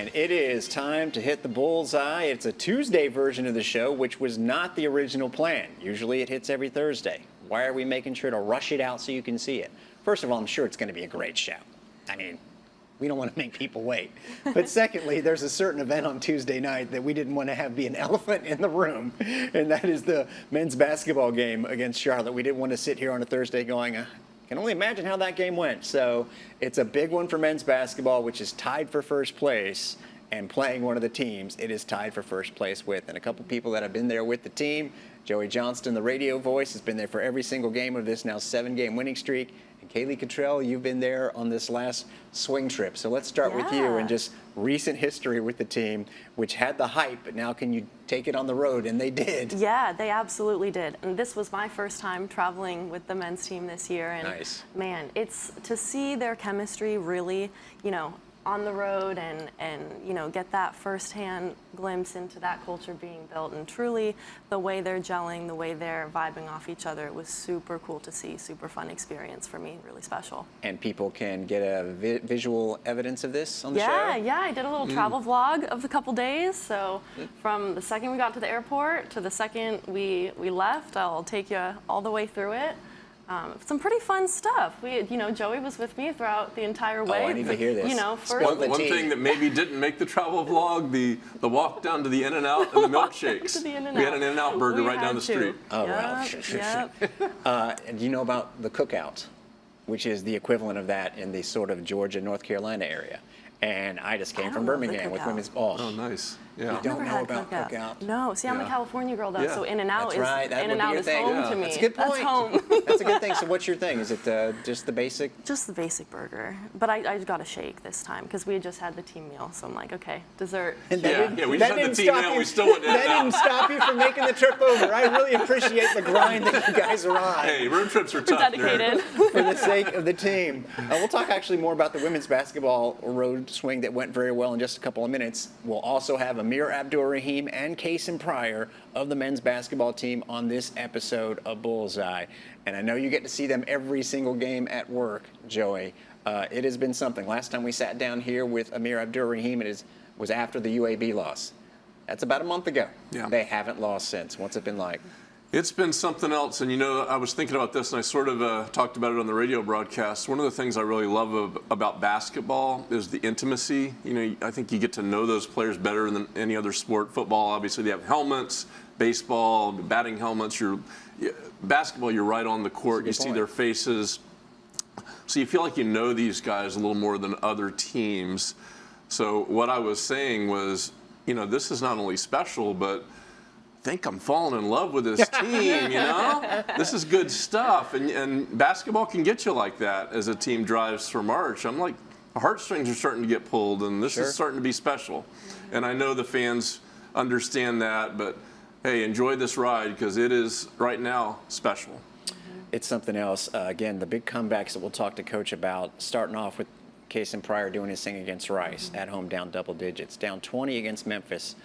And it is time to hit the bullseye. It's a Tuesday version of the show, which was not the original plan. Usually it hits every Thursday. Why are we making sure to rush it out so you can see it? First of all, I'm sure it's going to be a great show. I mean, we don't want to make people wait. But secondly, there's a certain event on Tuesday night that we didn't want to have be an elephant in the room, and that is the men's basketball game against Charlotte. We didn't want to sit here on a Thursday going, can only imagine how that game went. So it's a big one for men's basketball, which is tied for first place, and playing one of the teams it is tied for first place with. And a couple people that have been there with the team, Joey Johnston, the radio voice, has been there for every single game of this now 7-game winning streak. And Caylee Cottrell, you've been there on this last swing trip. So let's start with you and just recent history with the team, which had the hype, but now can you take it on the road? And they did. Yeah, they absolutely did. And this was my first time traveling with the men's team this year. And man, it's to see their chemistry really, on the road and get that firsthand glimpse into that culture being built, and truly the way they're gelling, the way they're vibing off each other. It was super cool to see, super fun experience for me, really special. And people can get a visual evidence of this on the show? Yeah, I did a little travel vlog of the couple days. So from the second we got to the airport to the second we left, I'll take you all the way through it. Some pretty fun stuff. Joey was with me throughout the entire way. Oh, I need to hear this. One thing that maybe didn't make the travel vlog, the walk down to the In-N-Out and the milkshakes. We had an In-N-Out burger right down the street. Oh, wow. And do you know about the cookout, which is the equivalent of that in the sort of Georgia, North Carolina area? And I just came from Birmingham with women's ball. Oh, nice. Yeah. You don't know about cookout? No. See, I'm a California girl, though, so In-N-Out is home to me. That's a good point. That's home. That's a good thing. So what's your thing? Is it just the basic? Just the basic burger. But I got a shake this time because we had just had the team meal. So I'm like, okay, dessert. We just had the team meal. We still went in. That didn't stop you from making the trip over. I really appreciate the grind that you guys are on. Hey, road trips are tough. Dedicated. For the sake of the team. We'll talk actually more about the women's basketball road swing that went very well in just a couple of minutes. We'll also have Amir, Abdur-Rahim, and Kasean Pryor of the men's basketball team on this episode of Bullseye. And I know you get to see them every single game at work, Joey. It has been something. Last time we sat down here with Amir, Abdur-Rahim, was after the UAB loss. That's about a month ago. Yeah. They haven't lost since. What's it been like? It's been something else, and I was thinking about this, and I sort of talked about it on the radio broadcast. One of the things I really love about basketball is the intimacy. I think you get to know those players better than any other sport. Football, obviously, they have helmets. Baseball, batting helmets. Basketball, you're right on the court. You see their faces. So you feel like you know these guys a little more than other teams. So what I was saying was, this is not only special, but I think I'm falling in love with this team, This is good stuff. And basketball can get you like that as a team drives for March. I'm like, the heartstrings are starting to get pulled, and this is starting to be special. And I know the fans understand that, but hey, enjoy this ride because it is right now special. It's something else. Again, the big comebacks that we'll talk to Coach about, starting off with Kasean Pryor doing his thing against Rice, at home down double digits, down 20 against Memphis.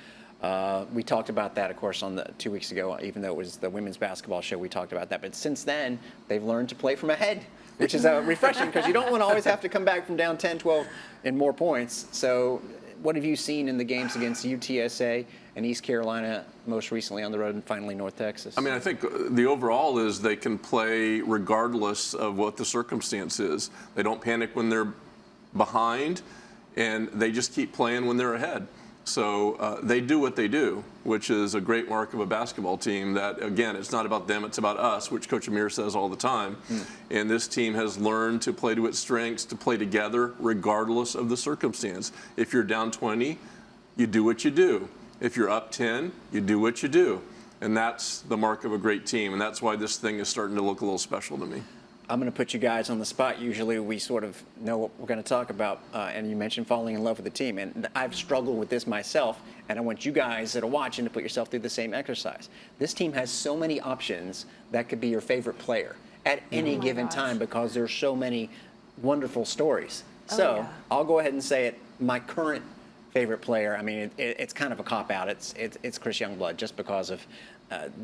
We talked about that, of course, on 2 weeks ago, even though it was the women's basketball show, we talked about that. But since then, they've learned to play from ahead, which is refreshing because you don't want to always have to come back from down 10, 12 and more points. So what have you seen in the games against UTSA and East Carolina, most recently on the road, and finally North Texas? I think the overall is they can play regardless of what the circumstance is. They don't panic when they're behind, and they just keep playing when they're ahead. So they do what they do, which is a great mark of a basketball team that, again, it's not about them, it's about us, which Coach Amir says all the time. And this team has learned to play to its strengths, to play together regardless of the circumstance. If you're down 20, you do what you do. If you're up 10, you do what you do. And that's the mark of a great team, and that's why this thing is starting to look a little special to me. I'm going to put you guys on the spot. Usually we sort of know what we're going to talk about, and you mentioned falling in love with the team. And I've struggled with this myself, and I want you guys that are watching to put yourself through the same exercise. This team has so many options that could be your favorite player at any given time because there's so many wonderful stories. I'll go ahead and say it. My current favorite player, it's kind of a cop-out. It's Chris Youngblood, just because of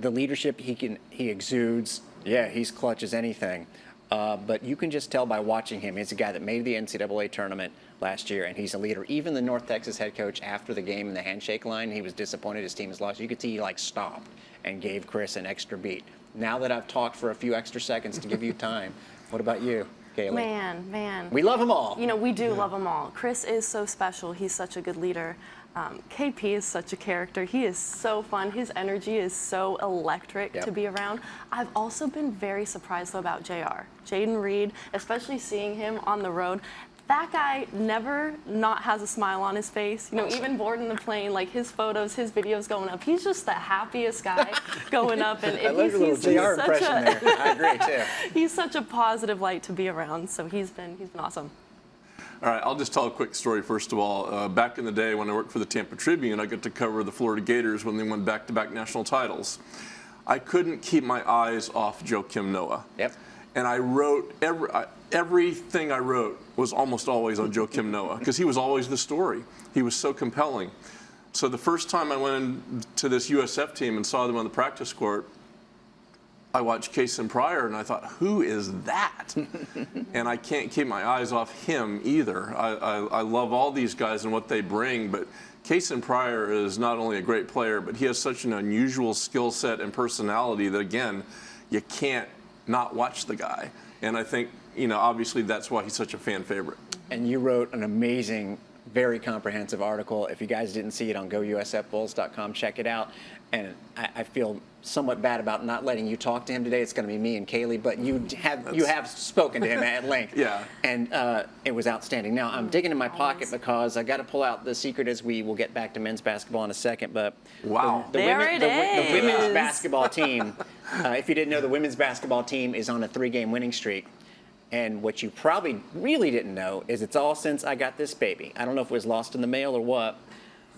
the leadership he exudes. Yeah, he's clutch as anything. But you can just tell by watching him. He's a guy that made the NCAA tournament, last year, and he's a leader. Even the North Texas head coach, after the game in the handshake line, he was disappointed his team has lost. You could see he stopped and gave Chris an extra beat. Now that I've talked for a few extra seconds to give you time, what about you, Caylee? Man. We love them all. We do love them all. Chris is so special. He's such a good leader. KP is such a character. He is so fun. His energy is so electric to be around. I've also been very surprised, though, about JR. Jaden Reed, especially seeing him on the road. That guy never not has a smile on his face. Even boarding the plane, his photos, his videos going up, he's just the happiest guy going up. And I love your little JR impression there. I agree, too. He's such a positive light to be around, so he's been awesome. All right, I'll just tell a quick story first of all. Back in the day when I worked for the Tampa Tribune, I got to cover the Florida Gators when they won back-to-back national titles. I couldn't keep my eyes off Joakim Noah. Yep. And I wrote, everything I wrote was almost always on Joakim Noah because he was always the story. He was so compelling. So the first time I went into this USF team and saw them on the practice court, I watched Kasean Pryor and I thought, who is that? And I can't keep my eyes off him either. I love all these guys and what they bring, but Kasean Pryor is not only a great player, but he has such an unusual skill set and personality that, again, you can't not watch the guy. And I think, obviously that's why he's such a fan favorite. And you wrote an amazing, very comprehensive article. If you guys didn't see it on gousfbulls.com, check it out. And I feel somewhat bad about not letting you talk to him today. It's going to be me and Caylee, but you have spoken to him at length. Yeah. And it was outstanding. Now, I'm digging in my pocket because I got to pull out the secret as we will get back to men's basketball in a second. But wow. The women's basketball team, if you didn't know, the women's basketball team is on a 3-game winning streak. And what you probably really didn't know is it's all since I got this baby. I don't know if it was lost in the mail or what.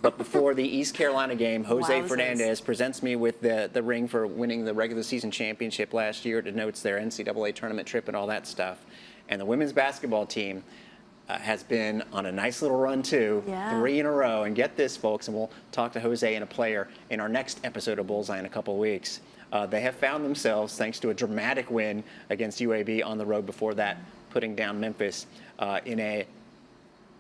But before the East Carolina game, Jose Fernandez presents me with the ring for winning the regular season championship last year. It denotes their NCAA tournament trip and all that stuff. And the women's basketball team has been on a nice little run, too. Yeah. 3 in a row. And get this, folks, and we'll talk to Jose and a player in our next episode of BullsEYE in a couple of weeks. They have found themselves, thanks to a dramatic win against UAB on the road before that, putting down Memphis in a,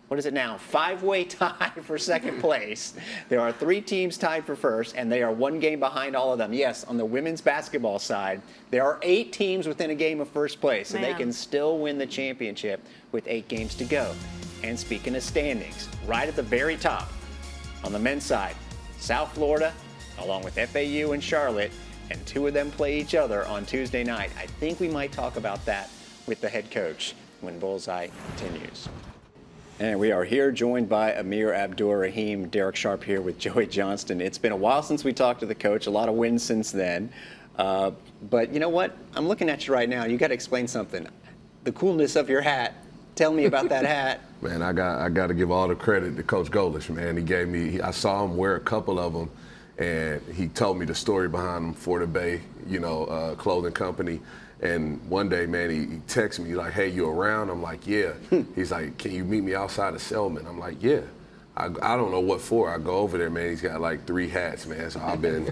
what is it now, 5-way tie for second place. There are 3 teams tied for first, and they are 1 game behind all of them. Yes, on the women's basketball side, there are 8 teams within a game of first place, so they can still win the championship with 8 games to go. And speaking of standings, right at the very top, on the men's side, South Florida, along with FAU and Charlotte, and 2 of them play each other on Tuesday night. I think we might talk about that with the head coach when BullsEYE continues. And we are here joined by Amir, Abdur-Rahim, Darek Sharp here with Joey Johnston. It's been a while since we talked to the coach, a lot of wins since then. But you know what? I'm looking at you right now. You got to explain something. The coolness of your hat. Tell me about that hat. Man, I got to give all the credit to Coach Golish, man. He gave me, I saw him wear a couple of them, and he told me the story behind them for the Bay, clothing company. And one day, man, he texted me, like, hey, you around? I'm like, yeah. He's like, can you meet me outside of Selman? I'm like, yeah. I don't know what for. I go over there, man. He's got like 3 hats, man. So I've been,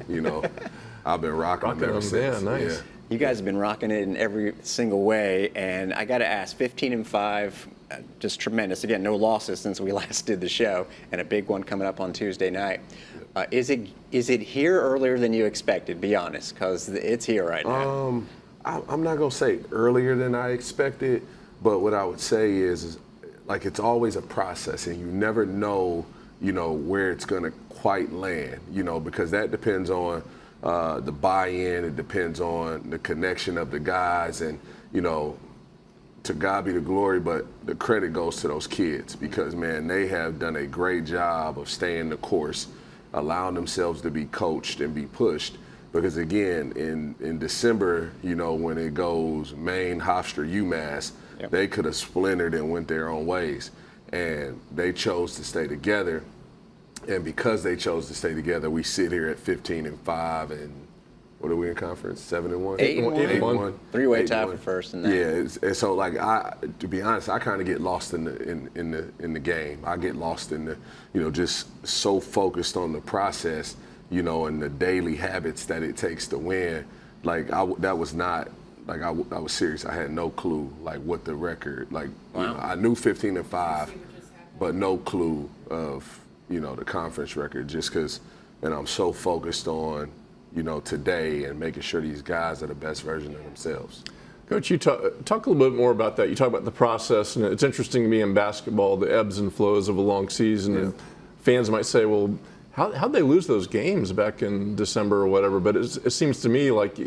I've been rocking them ever since. Yeah, nice. Yeah. You guys have been rocking it in every single way. And I got to ask, 15-5, just tremendous. Again, no losses since we last did the show, and a big one coming up on Tuesday night. Is it here earlier than you expected? Be honest, because it's here right now. I'm not going to say earlier than I expected, but what I would say is like it's always a process, and you never know, where it's going to quite land, because that depends on the buy-in. It depends on the connection of the guys, and, to God be the glory, but the credit goes to those kids because, man, they have done a great job of staying the course, allowing themselves to be coached and be pushed. Because again, in December, when it goes Maine, Hofstra, UMass, they could have splintered and went their own ways. And they chose to stay together. And because they chose to stay together, we sit here at 15-5 and what are we in conference? 7-1? 8-1. 3-way tie for first and that. Yeah, and so like to be honest, I kind of get lost in the game. I get lost in the, just so focused on the process, and the daily habits that it takes to win. Like I was serious. I had no clue like what the record. Like I knew 15-5. but no clue of, the conference record just because, and I'm so focused on, today and making sure these guys are the best version of themselves. Coach, you talk a little bit more about that. You talk about the process, and it's interesting to me in basketball, the ebbs and flows of a long season. Yeah. And fans might say, well, how'd they lose those games back in December or whatever? But it seems to me like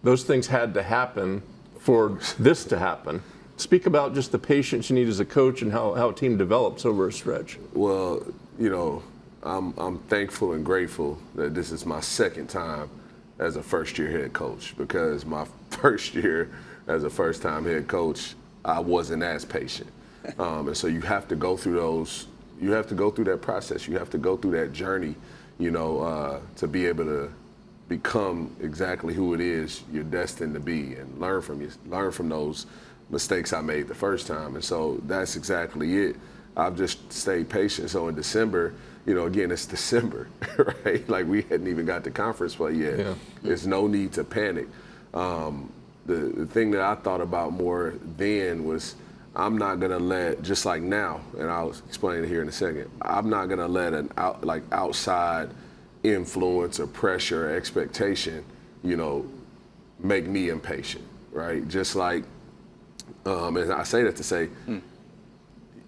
those things had to happen for this to happen. Speak about just the patience you need as a coach and how a team develops over a stretch. Well, I'm thankful and grateful that this is my second time as a first-year head coach, because my first year as a first-time head coach, I wasn't as patient. And so you have to go through those. You have to go through that process. You have to go through that journey, to be able to become exactly who it is you're destined to be, and learn from those mistakes I made the first time. And so that's exactly it. I've just stayed patient. So in December, again, it's December, right? Like, we hadn't even got to conference play yet. Yeah. There's no need to panic. The thing that I thought about more then was, I'm not gonna let, just like now, and I'll explain it here in a second, I'm not gonna let an outside influence or pressure or expectation, make me impatient, right? Just like, and I say that to say,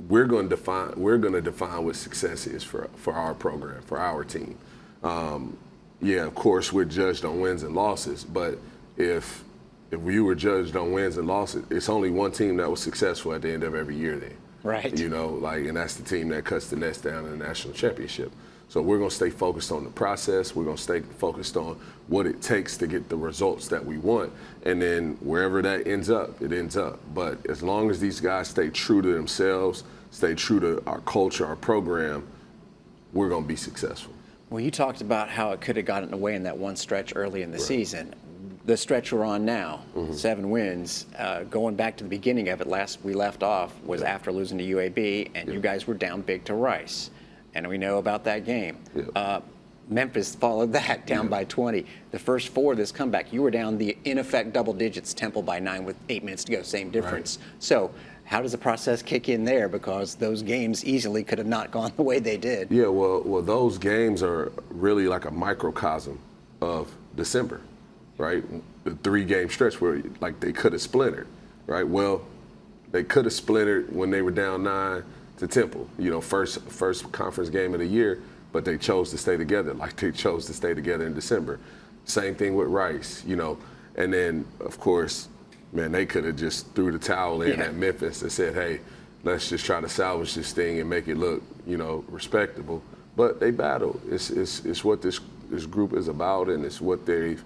we're going to define what success is for our program, for our team. Yeah, of course, we're judged on wins and losses, but if we were judged on wins and losses, it's only one team that was successful at the end of every year then. Right. And that's the team that cuts the nets down in the national championship. So we're going to stay focused on the process. We're going to stay focused on what it takes to get the results that we want. And then wherever that ends up, it ends up. But as long as these guys stay true to themselves, stay true to our culture, our program, we're going to be successful. Well, you talked about how it could have gotten away in that one stretch early in the season. The stretch we're on now, 7 wins, going back to the beginning of it, we left off was after losing to UAB, and you guys were down big to Rice. And we know about that game. Memphis followed that, down by 20. The first 4 of this comeback, you were down in effect double digits, Temple by 9 with 8 minutes to go, same difference. Right. So how does the process kick in there? Because those games easily could have not gone the way they did. Yeah, well, those games are really like a microcosm of December, right? The 3-game stretch where they could have splintered, right? Well, they could have splintered when they were down 9 to Temple, first conference game of the year, but they chose to stay together like they chose to stay together in December. Same thing with Rice, and then, of course, man, they could have just threw the towel in at Memphis and said, hey, let's just try to salvage this thing and make it look, respectable. But they battled. It's what this group is about, and it's what they've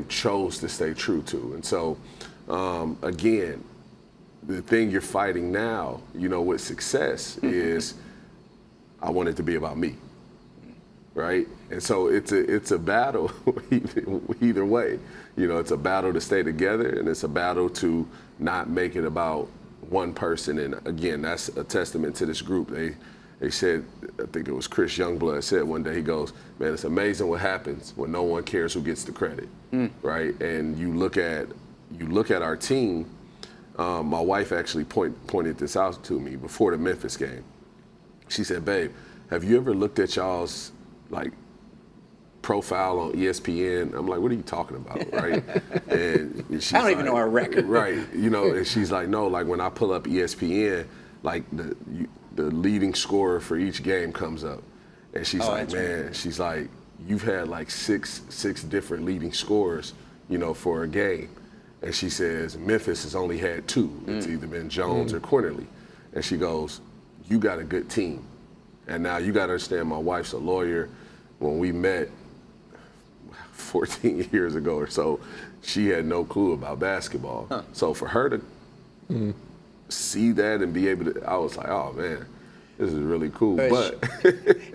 chose to stay true to. And so, again, the thing you're fighting now, with success is, I want it to be about me, right? And so it's a battle either way. It's a battle to stay together, and it's a battle to not make it about one person. And again, that's a testament to this group. They said, I think it was Chris Youngblood said one day, he goes, man, it's amazing what happens when no one cares who gets the credit, right? And you look at our team. My wife actually pointed this out to me before the Memphis game. She said, babe, have you ever looked at y'all's profile on ESPN? I'm like, what are you talking about, right? And she's I don't even know our record. Right, and she's like, no, when I pull up ESPN, the leading scorer for each game comes up. And she's man, she's like, you've had six different leading scorers, for a game. And she says, Memphis has only had 2. It's either been Jones or Quinterly. And she goes, you got a good team. And now you got to understand, my wife's a lawyer. When we met 14 years ago or so, she had no clue about basketball. Huh. So for her to see that and be able to, I was like, oh man, this is really cool. But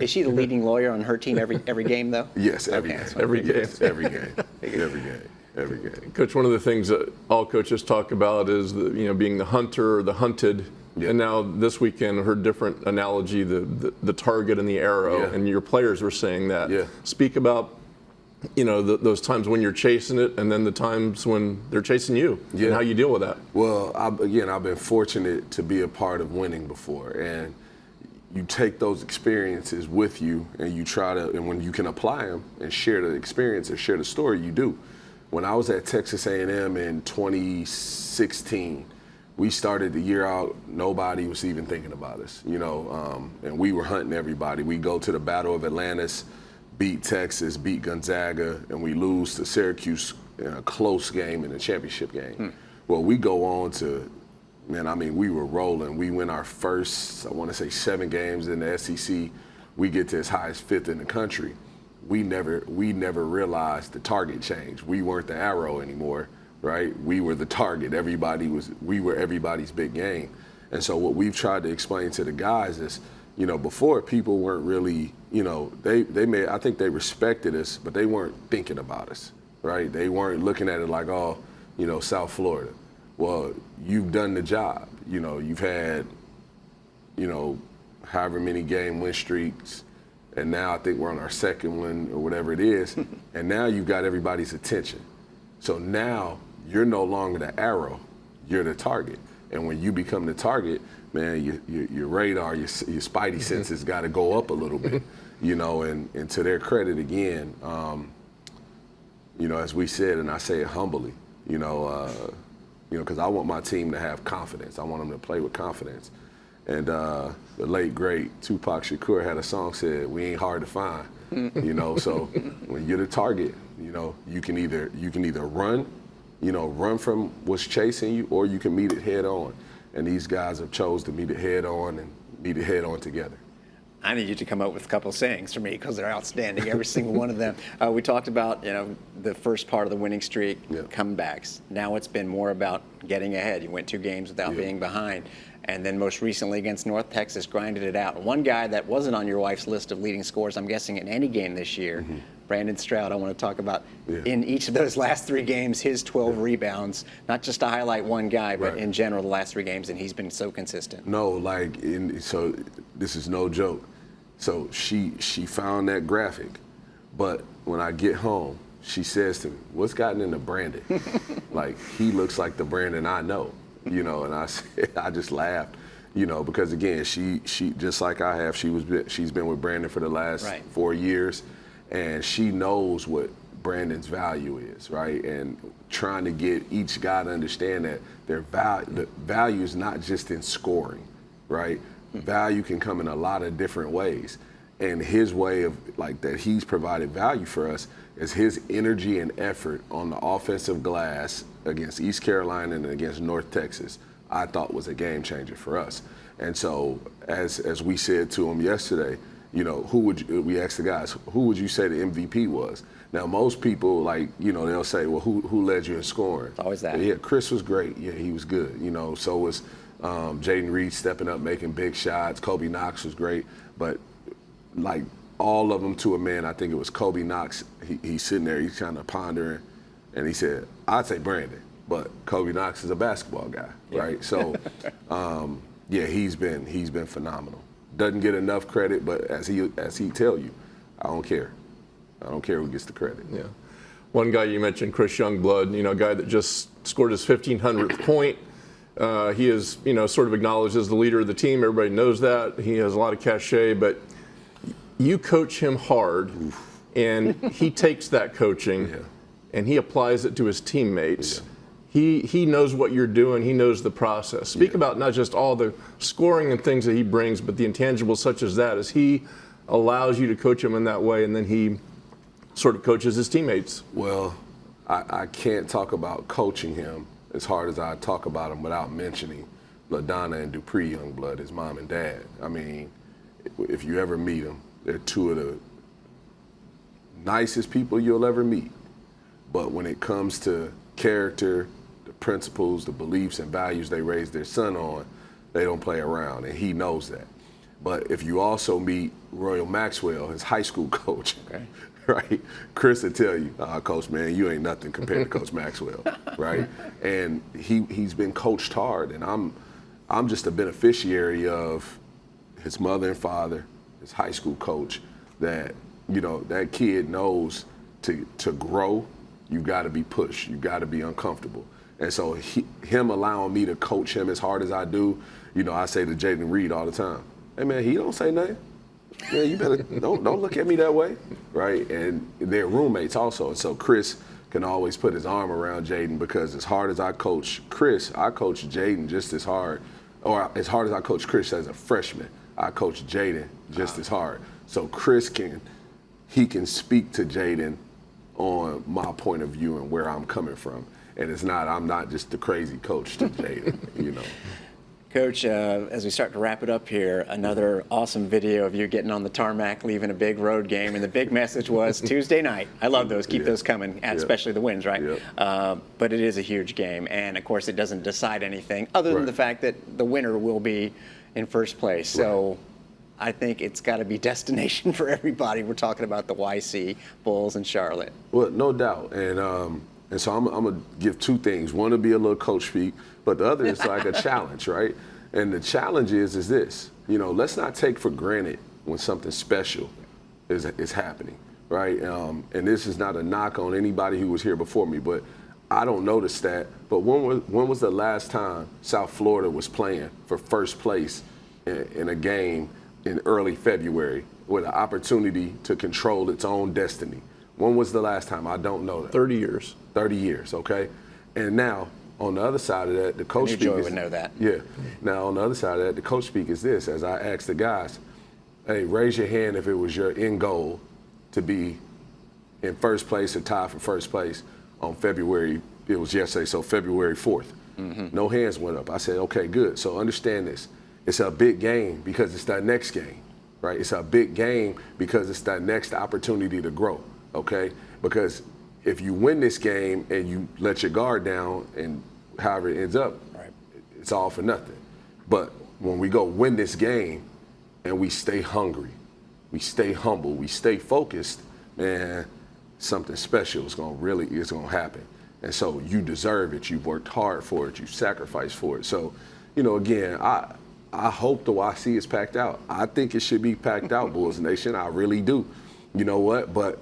is she the leading lawyer on her team every game though? Yes, every game. Every game. Every game. Every game. Every game. Coach, one of the things that all coaches talk about is being the hunter or the hunted. Yeah. And now this weekend, I heard different analogy, the target and the arrow, and your players were saying that. Yeah. Speak about, those times when you're chasing it, and then the times when they're chasing you, and how you deal with that. Well, I've been fortunate to be a part of winning before, and you take those experiences with you and you try to, and when you can apply them and share the experience and share the story, you do. When I was at Texas A&M in 2016, we started the year out, nobody was even thinking about us, and we were hunting everybody. We go to the Battle of Atlantis, beat Texas, beat Gonzaga, and we lose to Syracuse in a close game in a championship game. Well, we go on to, we were rolling. We win our first, 7 games in the SEC. We get to as high as 5th in the country. We never realized the target change. We weren't the arrow anymore, right? We were the target. We were everybody's big game. And so what we've tried to explain to the guys is, before people weren't really, I think they respected us, but they weren't thinking about us, right? They weren't looking at it like, South Florida. Well, you've done the job. You've had, however many game win streaks, and now I think we're on our second one or whatever it is, and now you've got everybody's attention. So now you're no longer the arrow, you're the target. And when you become the target, man, your radar, your spidey senses got to go up a little bit, and to their credit again, as we said, and I say it humbly, because I want my team to have confidence. I want them to play with confidence. And the late, great Tupac Shakur had a song said, "We ain't hard to find." So when you're the target, you can either run, run from what's chasing you, or you can meet it head on. And these guys have chose to meet it head on and meet it head on together. I need you to come up with a couple sayings for me because they're outstanding, every single one of them. We talked about, the first part of the winning streak, comebacks. Now it's been more about getting ahead. You went 2 games without being behind. And then most recently against North Texas, grinded it out. One guy that wasn't on your wife's list of leading scorers, I'm guessing, in any game this year, Brandon Stroud, I want to talk about in each of those last 3 games, his 12 rebounds, not just to highlight one guy, but in general the last 3 games, and he's been so consistent. No, so this is no joke. So she found that graphic, but when I get home, she says to me, "What's gotten into Brandon?" Like, he looks like the Brandon I know, and I just laughed, because again, she just like I have, she's been with Brandon for the last 4 years, and she knows what Brandon's value is, right? And trying to get each guy to understand that the value is not just in scoring, right? Value can come in a lot of different ways. And his way of, that he's provided value for us is his energy and effort on the offensive glass against East Carolina and against North Texas, I thought was a game changer for us. And so, as we said to him yesterday, we asked the guys, who would you say the MVP was? Now, most people, they'll say, well, who led you in scoring? It's always that. Yeah, Chris was great. Yeah, he was good. So was Jaden Reed stepping up, making big shots. Kobe Knox was great. But, all of them to a man, I think it was Kobe Knox. He's sitting there, he's kind of pondering, and he said, "I'd say Brandon, but Kobe Knox is a basketball guy, right?" So, he's been phenomenal. Doesn't get enough credit, but as he tell you, I don't care. I don't care who gets the credit. Yeah. One guy you mentioned, Chris Youngblood, a guy that just scored his 1,500th point. He is, sort of acknowledged as the leader of the team. Everybody knows that. He has a lot of cachet, but you coach him hard, and he takes that coaching and he applies it to his teammates. He knows what you're doing. He knows the process. Speak about not just all the scoring and things that he brings, but the intangibles such as that, as he allows you to coach him in that way, and then he sort of coaches his teammates. Well, I can't talk about coaching him as hard as I talk about him without mentioning LaDonna and Dupree Youngblood, his mom and dad. I mean, if you ever meet them, they're 2 of the nicest people you'll ever meet. But when it comes to character, the principles, the beliefs and values they raised their son on, they don't play around, and he knows that. But if you also meet Royal Maxwell, his high school coach, right? Chris will tell you, Coach, man, you ain't nothing compared to Coach Maxwell, right? And he's been coached hard, and I'm just a beneficiary of his mother and father, his high school coach, that, that kid knows to grow, you've got to be pushed, you've got to be uncomfortable. And so him allowing me to coach him as hard as I do, I say to Jaden Reed all the time, hey man, he don't say nothing. Yeah, you better don't look at me that way, right? And they're roommates also, and so Chris can always put his arm around Jaden, because as hard as I coach Chris, I coach Jaden just as hard, or as hard as I coach Chris as a freshman, I coach Jaden just as hard. So Chris can speak to Jaden on my point of view and where I'm coming from, and I'm not just the crazy coach to Jaden, you know. Coach, as we start to wrap it up here, another awesome video of you getting on the tarmac, leaving a big road game, and the big message was Tuesday night. I love those. Keep those coming, especially the wins, right? But it is a huge game, and of course it doesn't decide anything other than the fact that the winner will be in first place. So I think it's got to be destination for everybody. We're talking about the YC, Bulls, and Charlotte. Well, no doubt, and so I'm gonna give two things. One will be a little coach speak, but the other is like a challenge, right? And the challenge is this, you know, let's not take for granted when something special is happening, right? And this is not a knock on anybody who was here before me, but I don't notice that. But when was the last time South Florida was playing for first place in a game in early February with an opportunity to control its own destiny? When was the last time? I don't know that. 30 years. 30 years, okay? And now, on the other side of that, the coach speak Joey would know that. Yeah. Now, on the other side of that, the coach speak is this, as I ask the guys, hey, raise your hand if it was your end goal to be in first place or tied for first place on February, it was yesterday, so February 4th. No hands went up. I said, okay, good. So understand this. It's a big game because it's that next game, right? It's a big game because it's that next opportunity to grow, okay? Because if you win this game and you let your guard down and however it ends up, it's all for nothing. But when we go win this game and we stay hungry, we stay humble, we stay focused, man, something special is gonna happen. And so you deserve it. You've worked hard for it. You've sacrificed for it. So, you know, again, I hope the YC is packed out. I think it should be packed out, Bulls Nation. I really do. You know what? But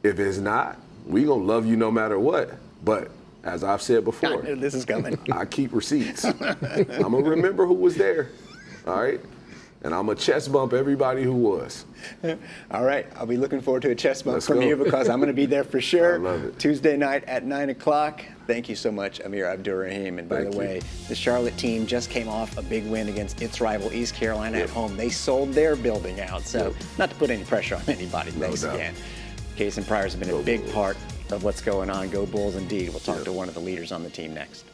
if it's not, we gonna love you no matter what. But as I've said before, I knew this is coming. I keep receipts. I'm gonna remember who was there, all right? And I'm gonna chest bump everybody who was. All right, I'll be looking forward to a chest bump from you because I'm gonna be there for sure. I love it. Tuesday night at 9 o'clock. Thank you so much, Amir Abdur-Rahim. And by the way, the Charlotte team just came off a big win against its rival East Carolina at home. They sold their building out, so not to put any pressure on anybody. Thanks again. Kasean Pryor has been a big part of what's going on. Go Bulls indeed. We'll talk to one of the leaders on the team next.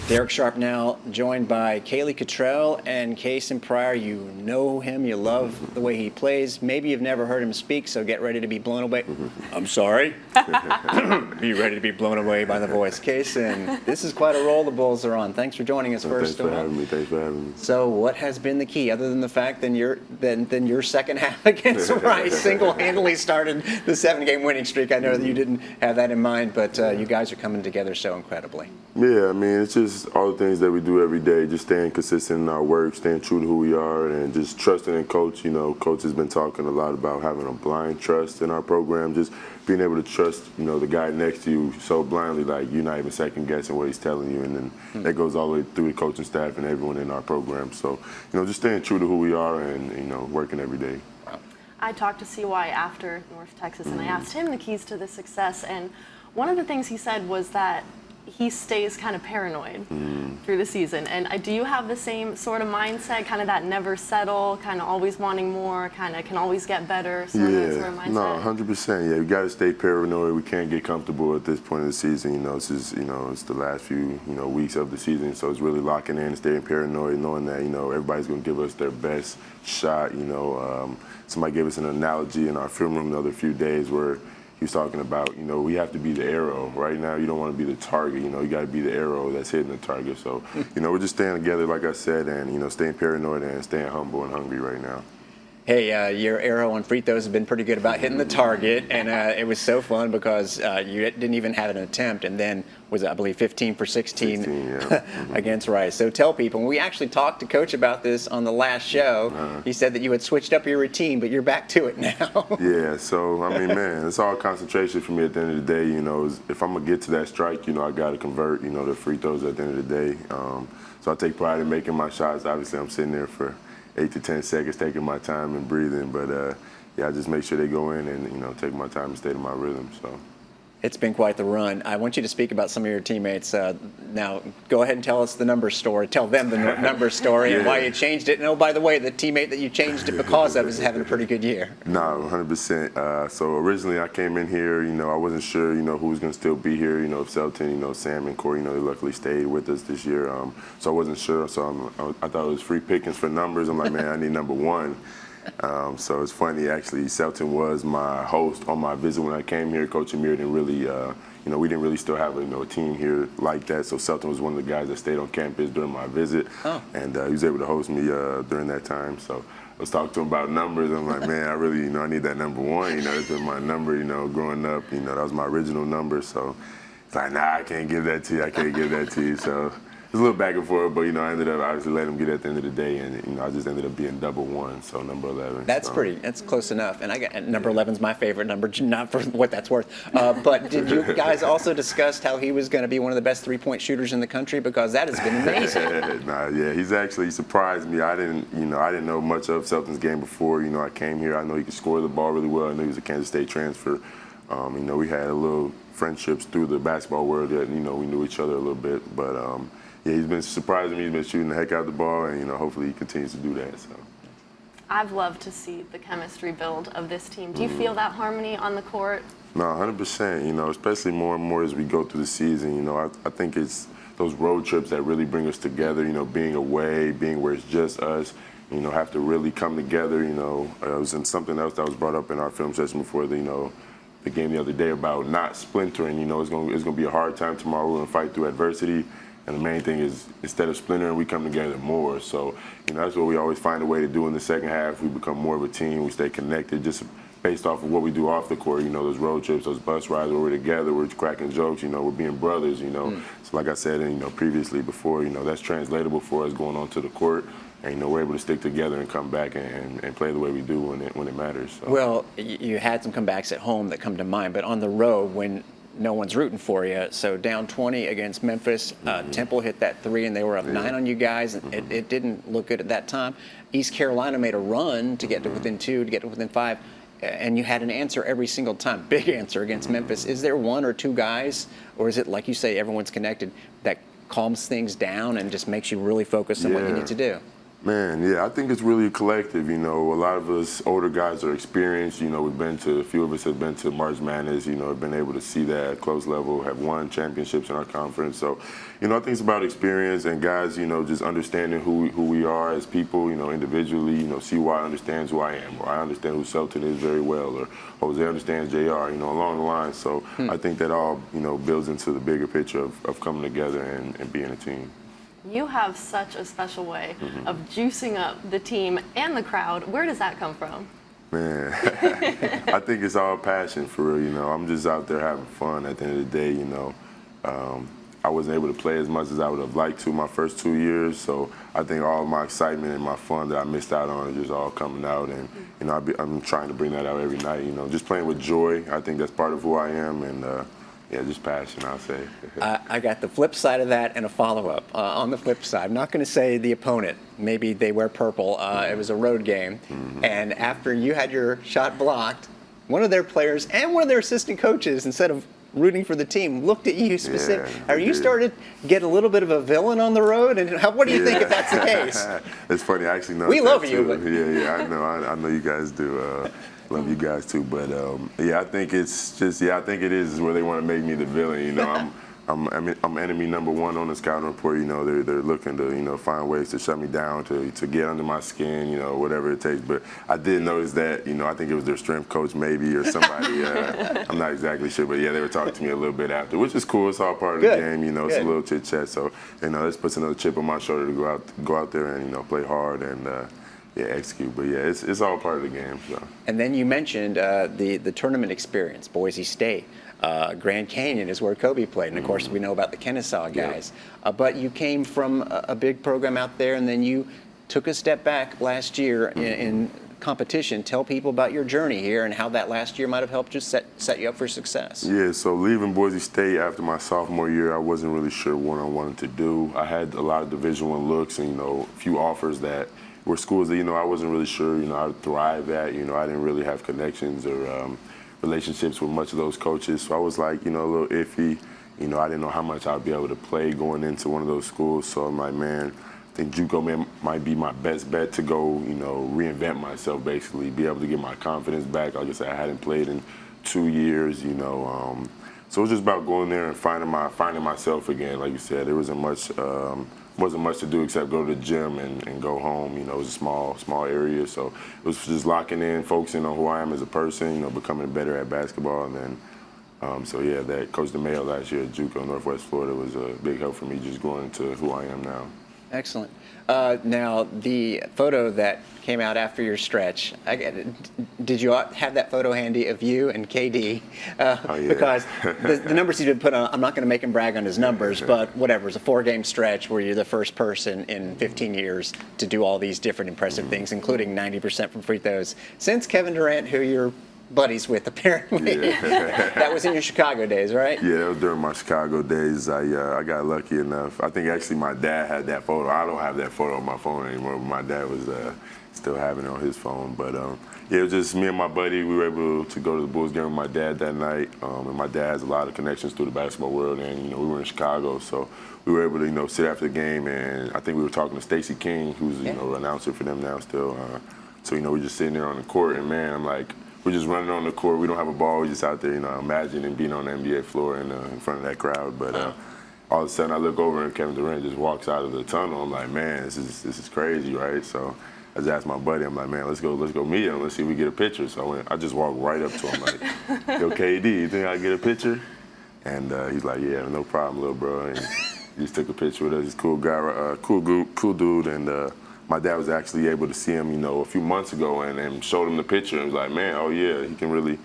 Darek Sharp now joined by Caylee Cottrell and Kasean Pryor. You know him, you love the way he plays. Maybe you've never heard him speak, so get ready to be blown away. I'm sorry. Be ready to be blown away by the voice. Kasean, this is quite a role the Bulls are on. Thanks for joining us first. Thanks for having me. So what has been the key, other than the fact that your second half against Rice single-handedly started the 7-game winning streak? I know that you didn't have that in mind, but you guys are coming together so incredibly. Yeah, I mean, it's just all the things that we do every day, just staying consistent in our work, staying true to who we are, and just trusting in Coach. You know, Coach has been talking a lot about having a blind trust in our program, just being able to trust, you know, the guy next to you so blindly, like you're not even second-guessing what he's telling you, and then that goes all the way through the coaching staff and everyone in our program. So, you know, just staying true to who we are and, you know, working every day. I talked to CY after North Texas, and I asked him the keys to the success, and one of the things he said was that he stays kind of paranoid through the season. And do you have the same sort of mindset, kind of that never settle, kind of always wanting more, kind of can always get better sort of mindset? No, 100%. Yeah, we got to stay paranoid. We can't get comfortable at this point of the season. You know, it's just, you know, it's the last few, you know, weeks of the season, so it's really locking in and staying paranoid, knowing that, you know, everybody's going to give us their best shot. You know, somebody gave us an analogy in our film room the other few days where he was talking about, you know, we have to be the arrow. Right now, you don't want to be the target. You know, you got to be the arrow that's hitting the target. So, you know, we're just staying together, like I said, and, you know, staying paranoid and staying humble and hungry right now. Hey, your arrow on free throws has been pretty good about hitting the target, and it was so fun because you didn't even have an attempt, and then was, I believe, 15 for 16 against Rice. So tell people, and we actually talked to Coach about this on the last show. He said that you had switched up your routine, but you're back to it now. Yeah, so, I mean, man, it's all concentration for me at the end of the day. You know, if I'm going to get to that strike, you know, I got to convert, you know, the free throws at the end of the day. So I take pride in making my shots. Obviously, I'm sitting there for 8 to 10 seconds, taking my time and breathing. But yeah, I just make sure they go in and take my time and stay to my rhythm. So. It's been quite the run. I want you to speak about some of your teammates. Now, go ahead and tell us the number story. Tell them the number story and why you changed it. And oh, by the way, the teammate that you changed it because of is having a pretty good year. No, 100%. So originally I came in here, I wasn't sure, who was going to still be here. If Selton, Sam and Corey, they luckily stayed with us this year. So I wasn't sure. So I thought it was free pickings for numbers. I'm like, man, I need number 1. So it's funny, actually, Selton was my host on my visit when I came here. Coach Amir didn't really, we didn't really still have a team here like that. So Selton was one of the guys that stayed on campus during my visit, and he was able to host me during that time. So I was talking to him about numbers. I'm like, man, I really, I need that number 1. It's been my number, growing up. That was my original number. So it's like, nah, I can't give that to you. I can't give that to you. So. It was a little back and forth, but I ended up obviously letting him get it at the end of the day, and I just ended up being double 1, so number 11. That's that's close enough. And number 11's my favorite number, not for what that's worth. But did you guys also discuss how he was going to be one of the best 3-point shooters in the country, because that has been amazing? Yeah, he surprised me. I didn't know much of Selton's game before. I came here. I know he could score the ball really well. I knew he was a Kansas State transfer. We had a little friendships through the basketball world that we knew each other a little bit, but. Yeah, he's been surprising me. He's been shooting the heck out of the ball, and hopefully he continues to do that. So. I've loved to see the chemistry build of this team. Do you feel that harmony on the court? No, 100%. Especially more and more as we go through the season. I think it's those road trips that really bring us together. Being away, being where it's just us. Have to really come together. It was in something else that was brought up in our film session before the game the other day about not splintering. It's gonna be a hard time tomorrow. We're gonna fight through adversity. And the main thing is, instead of splintering, we come together more. So, that's what we always find a way to do in the second half. We become more of a team. We stay connected just based off of what we do off the court. Those road trips, those bus rides where we're together, we're cracking jokes, we're being brothers, So like I said, previously before, that's translatable for us going onto the court. And, we're able to stick together and come back and play the way we do when it matters. So. Well, you had some comebacks at home that come to mind, but on the road when no one's rooting for you. So down 20 against Memphis, Temple hit that 3 and they were up 9 on you guys. It didn't look good at that time. East Carolina made a run to get to within 2, to get to within 5, and you had an answer every single time. Big answer against Memphis. Is there 1 or 2 guys, or is it, like you say, everyone's connected, that calms things down and just makes you really focus on what you need to do? Man, yeah, I think it's really collective. A lot of us older guys are experienced. A few of us have been to March Madness, have been able to see that at close level, have won championships in our conference. So, I think it's about experience and guys, just understanding who we are as people, individually, CY understands who I am, or I understand who Selton is very well, or Jose understands JR, along the line. So I think that all, builds into the bigger picture of coming together and being a team. You have such a special way of juicing up the team and the crowd. Where does that come from? Man, I think it's all passion for real. I'm just out there having fun at the end of the day. I wasn't able to play as much as I would have liked to my first 2 years. So I think all of my excitement and my fun that I missed out on is just all coming out. And, I'm trying to bring that out every night. Just playing with joy. I think that's part of who I am. And, yeah, just passion, I'll say. I got the flip side of that and a follow-up. On the flip side, I'm not going to say the opponent. Maybe they wear purple. It was a road game. And after you had your shot blocked, one of their players and one of their assistant coaches, instead of rooting for the team, looked at you specifically. Yeah, Are you started to get a little bit of a villain on the road? And what do you think if that's the case? It's funny. I actually know we love too. you. But... Yeah, I know you guys do. Love you guys too, but yeah, I think it's just I think it is where they want to make me the villain. I'm enemy number 1 on the scouting report. They're looking to find ways to shut me down, to get under my skin, whatever it takes. But I did notice that, I think it was their strength coach maybe or somebody. I'm not exactly sure, but yeah, they were talking to me a little bit after, which is cool. It's all part of the game. It's a little chit chat. So this puts another chip on my shoulder to go out there and play hard and. Execute. But yeah, it's all part of the game. So. And then you mentioned the tournament experience, Boise State. Grand Canyon is where Kobe played, and of course we know about the Kennesaw guys. But you came from a big program out there, and then you took a step back last year in competition. Tell people about your journey here and how that last year might have helped just set you up for success. Yeah, so leaving Boise State after my sophomore year, I wasn't really sure what I wanted to do. I had a lot of Division I looks and, a few offers that were schools that, I wasn't really sure, I'd thrive at. I didn't really have connections or relationships with much of those coaches. So I was like, a little iffy. I didn't know how much I'd be able to play going into one of those schools. So I'm like, man, I think JUCO might be my best bet to go, reinvent myself, basically, be able to get my confidence back. Like I said, I hadn't played in 2 years, So it was just about going there and finding myself again. Like you said, there wasn't much to do except go to the gym and go home. It was a small area, so it was just locking in, focusing on who I am as a person. Becoming better at basketball, and then. That Coach DeMayo last year at JUCO, Northwest Florida, was a big help for me just growing into who I am now. Excellent. Now, the photo that came out after your stretch, did you have that photo handy of you and KD? Oh, yeah. Because the numbers he's been put on, I'm not going to make him brag on his numbers, but whatever, it's a 4-game stretch where you're the first person in 15 years to do all these different impressive things, including 90% from free throws. Since Kevin Durant, who you're buddies with, apparently. Yeah. That was in your Chicago days, right? Yeah, that was during my Chicago days. I got lucky enough. I think actually my dad had that photo. I don't have that photo on my phone anymore, but my dad was still having it on his phone. But it was just me and my buddy. We were able to go to the Bulls game with my dad that night. And my dad has a lot of connections through the basketball world, and we were in Chicago, so we were able to sit after the game, and I think we were talking to Stacey King, who's an announcer for them now still. So we're just sitting there on the court, and man, I'm like, we're just running on the court. We don't have a ball. We're just out there, imagining being on the NBA floor and in front of that crowd. But all of a sudden, I look over and Kevin Durant just walks out of the tunnel. I'm like, man, this is crazy, right? So I just asked my buddy. I'm like, man, let's go meet him. Let's see if we get a picture. So I just walked right up to him, like, yo, KD, you think I can get a picture? And he's like, yeah, no problem, little bro. And he just took a picture with us. He's a cool guy, cool dude, and. My dad was actually able to see him, a few months ago and showed him the picture and was like, man, oh yeah, he can really,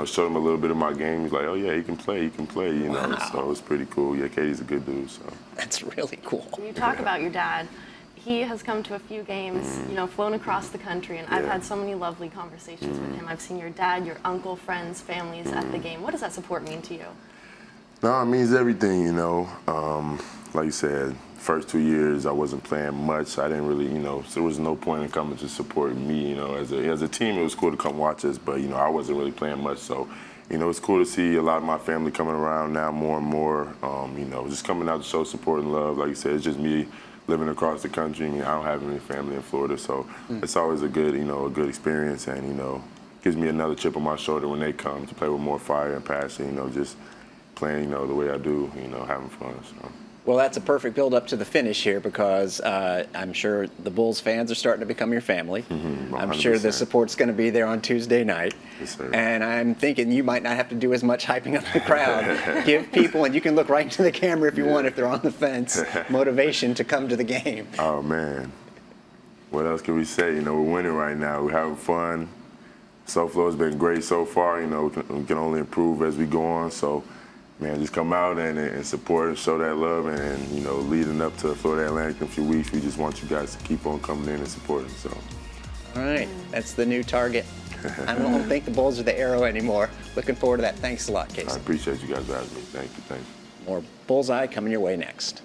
showed him a little bit of my game. He's like, oh yeah, he can play, Wow. So it's pretty cool. Yeah, Katie's a good dude, so. That's really cool. You talk about your dad. He has come to a few games, flown across the country, and I've had so many lovely conversations with him. I've seen your dad, your uncle, friends, families at the game. What does that support mean to you? No, it means everything, Like you said, first 2 years I wasn't playing much. I didn't really, so there was no point in coming to support me, As a team, it was cool to come watch us, but, I wasn't really playing much. So, it's cool to see a lot of my family coming around now more and more, just coming out to show support and love. Like you said, it's just me living across the country. I don't have any family in Florida, so it's always a good experience, and, gives me another chip on my shoulder when they come to play with more fire and passion, just playing, the way I do, having fun. So. Well, that's a perfect build-up to the finish here because I'm sure the Bulls fans are starting to become your family. I'm sure the support's going to be there on Tuesday night. Yes, sir. And I'm thinking you might not have to do as much hyping up the crowd. Give people, and you can look right into the camera if you want, if they're on the fence, motivation to come to the game. Oh, man. What else can we say? We're winning right now. We're having fun. SoFlo's been great so far. We can only improve as we go on. So, man, just come out and support and show that love. And, leading up to Florida Atlantic in a few weeks, we just want you guys to keep on coming in and supporting. So. All right. That's the new target. I don't think the Bulls are the arrow anymore. Looking forward to that. Thanks a lot, Kasean. I appreciate you guys having me. Thank you. More BullsEYE coming your way next.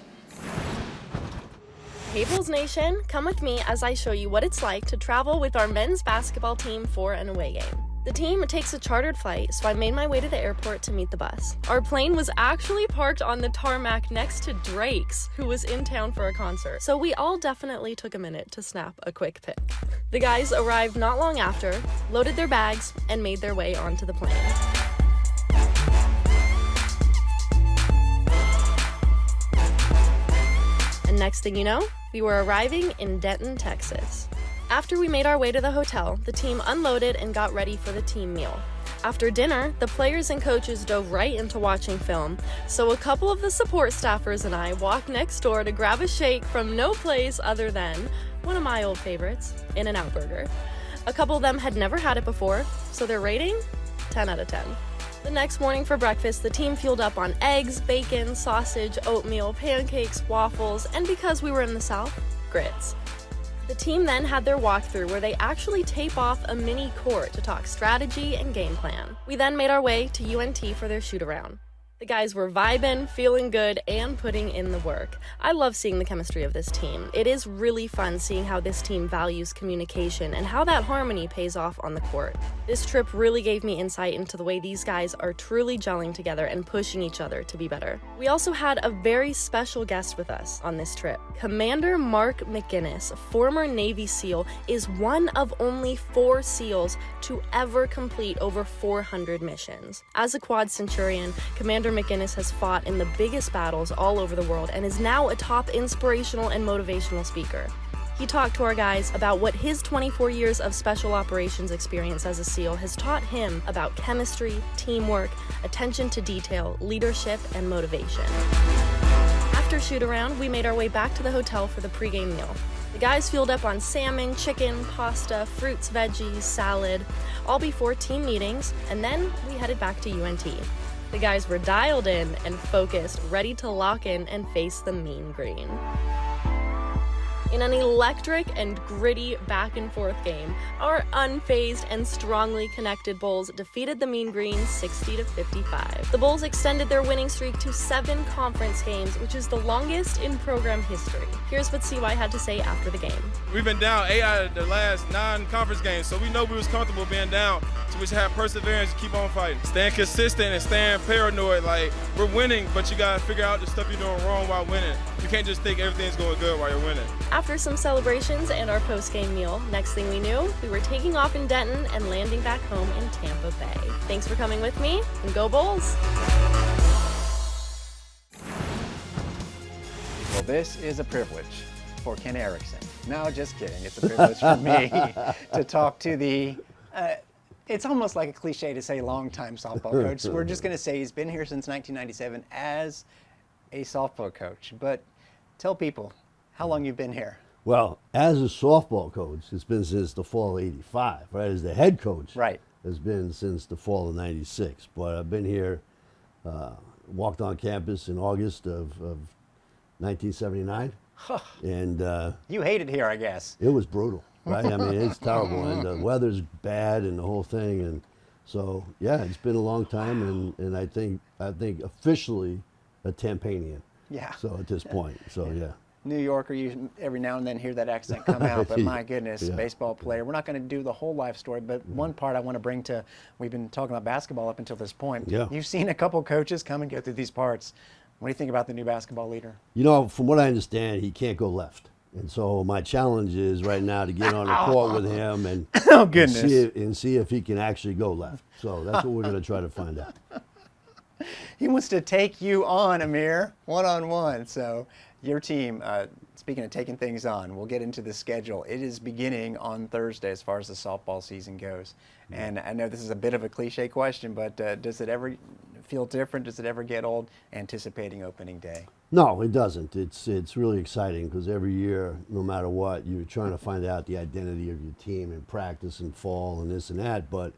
Hey Bulls Nation, come with me as I show you what it's like to travel with our men's basketball team for an away game. The team takes a chartered flight, so I made my way to the airport to meet the bus. Our plane was actually parked on the tarmac next to Drake's, who was in town for a concert, so we all definitely took a minute to snap a quick pic. The guys arrived not long after, loaded their bags, and made their way onto the plane. And next thing you know, we were arriving in Denton, Texas. After we made our way to the hotel, the team unloaded and got ready for the team meal. After dinner, the players and coaches dove right into watching film, so a couple of the support staffers and I walked next door to grab a shake from no place other than one of my old favorites, In-N-Out Burger. A couple of them had never had it before, so their rating, 10 out of 10. The next morning for breakfast, the team fueled up on eggs, bacon, sausage, oatmeal, pancakes, waffles, and because we were in the South, grits. The team then had their walkthrough where they actually tape off a mini court to talk strategy and game plan. We then made our way to UNT for their shoot-around. The guys were vibing, feeling good, and putting in the work. I love seeing the chemistry of this team. It is really fun seeing how this team values communication and how that harmony pays off on the court. This trip really gave me insight into the way these guys are truly gelling together and pushing each other to be better. We also had a very special guest with us on this trip. Commander Mark McGinnis, a former Navy SEAL, is one of only 4 SEALs to ever complete over 400 missions. As a quad centurion, Commander McGinnis has fought in the biggest battles all over the world and is now a top inspirational and motivational speaker. He talked to our guys about what his 24 years of special operations experience as a SEAL has taught him about chemistry, teamwork, attention to detail, leadership, and motivation. After shoot-around, we made our way back to the hotel for the pregame meal. The guys fueled up on salmon, chicken, pasta, fruits, veggies, salad, all before team meetings, and then we headed back to UNT. The guys were dialed in and focused, ready to lock in and face the Mean Green. In an electric and gritty back-and-forth game, our unfazed and strongly connected Bulls defeated the Mean Green 60-55. The Bulls extended their winning streak to 7 conference games, which is the longest in program history. Here's what CY had to say after the game. We've been down 8 out of the last 9 conference games, so we know we was comfortable being down, so we should have perseverance to keep on fighting. Staying consistent and staying paranoid, like we're winning, but you gotta figure out the stuff you're doing wrong while winning. You can't just think everything's going good while you're winning. After some celebrations and our post-game meal, next thing we knew, we were taking off in Denton and landing back home in Tampa Bay. Thanks for coming with me, and go Bulls! Well, this is a privilege for Ken Eriksen. No, just kidding. It's a privilege for me to talk to the, it's almost like a cliche to say longtime softball coach. So we're just going to say he's been here since 1997 as a softball coach. But tell people how long you've been here. Well, as a softball coach, it's been since the fall of '85, right? As the head coach, right, has been since the fall of '96. But I've been here, walked on campus in August of 1979. And you hate it here, I guess. It was brutal, right? I mean, it's terrible, and the weather's bad, and the whole thing. And so, yeah, it's been a long time, and I think officially a Tampanian. Yeah. So at this point, so yeah. New Yorker, you every now and then hear that accent come out, but my goodness, yeah. Baseball player. We're not going to do the whole life story, but one part I want to bring to, we've been talking about basketball up until this point. Yeah. You've seen a couple coaches come and go through these parts. What do you think about the new basketball leader? You know, from what I understand, he can't go left. And so my challenge is right now to get on the court with him and, oh, goodness. and see if he can actually go left. So that's what we're going to try to find out. He wants to take you on, Amir, one-on-one. So your team, speaking of taking things on, we'll get into the schedule. It is beginning on Thursday as far as the softball season goes. And I know this is a bit of a cliche question, but does it ever feel different? Does it ever get old anticipating opening day? No, it doesn't. It's really exciting because every year, no matter what, you're trying to find out the identity of your team in practice and fall and this and that. But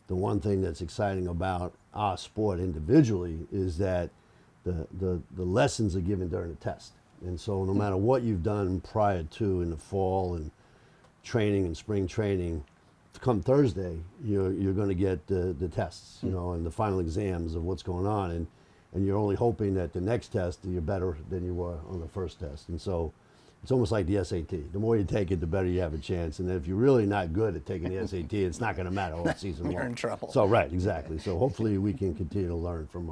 the one thing that's exciting about our sport individually is that the lessons are given during the test. And so no matter what you've done prior to in the fall and training and spring training, come Thursday, you're going to get the tests, and the final exams of what's going on. And you're only hoping that the next test you're better than you were on the first test. And so it's almost like the SAT. The more you take it, the better you have a chance. And if you're really not good at taking the SAT, it's not going to matter all season long. You're in trouble. So, right, exactly. So hopefully we can continue to learn from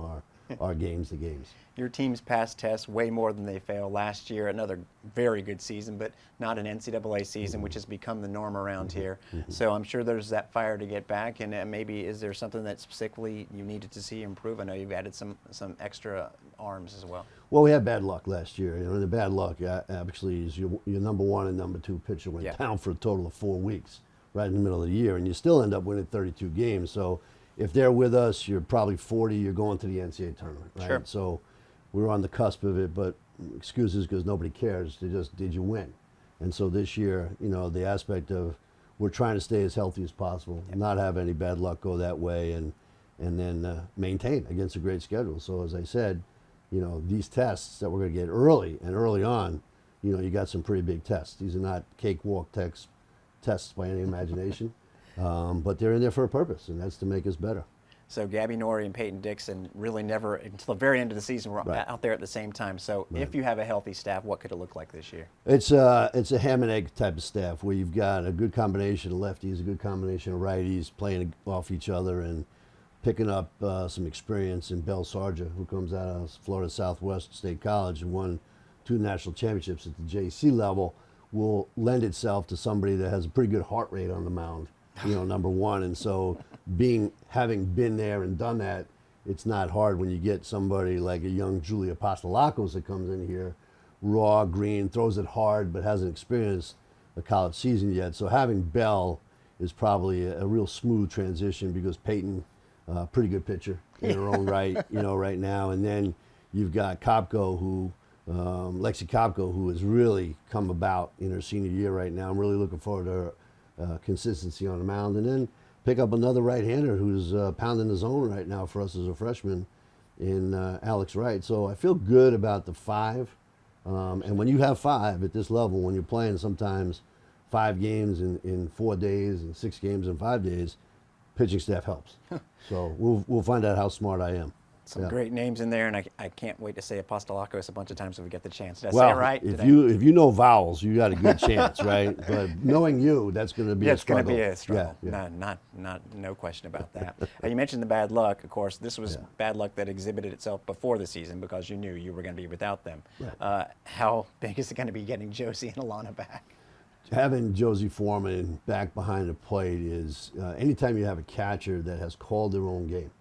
our games to games. Your team's passed tests way more than they failed last year. Another very good season, but not an NCAA season, which has become the norm around here. So I'm sure there's that fire to get back. And maybe is there something that specifically you needed to see improve? I know you've added some extra arms as well. Well, we had bad luck last year. The bad luck actually is your number 1 and number 2 pitcher went down for a total of 4 weeks right in the middle of the year, and you still end up winning 32 games. So if they're with us, you're probably 40. You're going to the NCAA tournament, right? Sure. So we were on the cusp of it, but excuses because nobody cares. They just, did you win? And so this year, the aspect of we're trying to stay as healthy as possible, not have any bad luck go that way, and then maintain against a great schedule. So as I said, these tests that we're going to get early on, you got some pretty big tests. These are not cakewalk tests by any imagination, but they're in there for a purpose, and that's to make us better. So Gabby Norrie and Peyton Dixon really never, until the very end of the season, were Right. out there at the same time. So if you have a healthy staff, what could it look like this year? It's a ham and egg type of staff where you've got a good combination of lefties, a good combination of righties playing off each other and picking up some experience in Bell Sarja, who comes out of Florida Southwest State College and won 2 national championships at the JC level, will lend itself to somebody that has a pretty good heart rate on the mound, number one. And so having been there and done that, it's not hard when you get somebody like a young Julia Apostolakos that comes in here, raw, green, throws it hard, but hasn't experienced a college season yet. So having Bell is probably a real smooth transition because Peyton, pretty good pitcher in her own right, right now. And then you've got Kopko, Lexi Kopko, who has really come about in her senior year right now. I'm really looking forward to her consistency on the mound. And then pick up another right-hander who's pounding the zone right now for us as a freshman in Alex Wright. So I feel good about the 5. And when you have 5 at this level, when you're playing sometimes 5 games in 4 days and 6 games in 5 days, pitching staff helps. So we'll find out how smart I am. Some great names in there, and I can't wait to say Apostolakos a bunch of times if we get the chance. Did I Well, say it right? if you know vowels, you got a good chance, right? But knowing you, that's going to be a struggle. It's going to be a struggle. Yeah. No question about that. You mentioned the bad luck. Of course, this was bad luck that exhibited itself before the season because you knew you were going to be without them. Right. How big is it going to be getting Josie and Alana back? Having Josie Foreman back behind the plate is anytime you have a catcher that has called their own game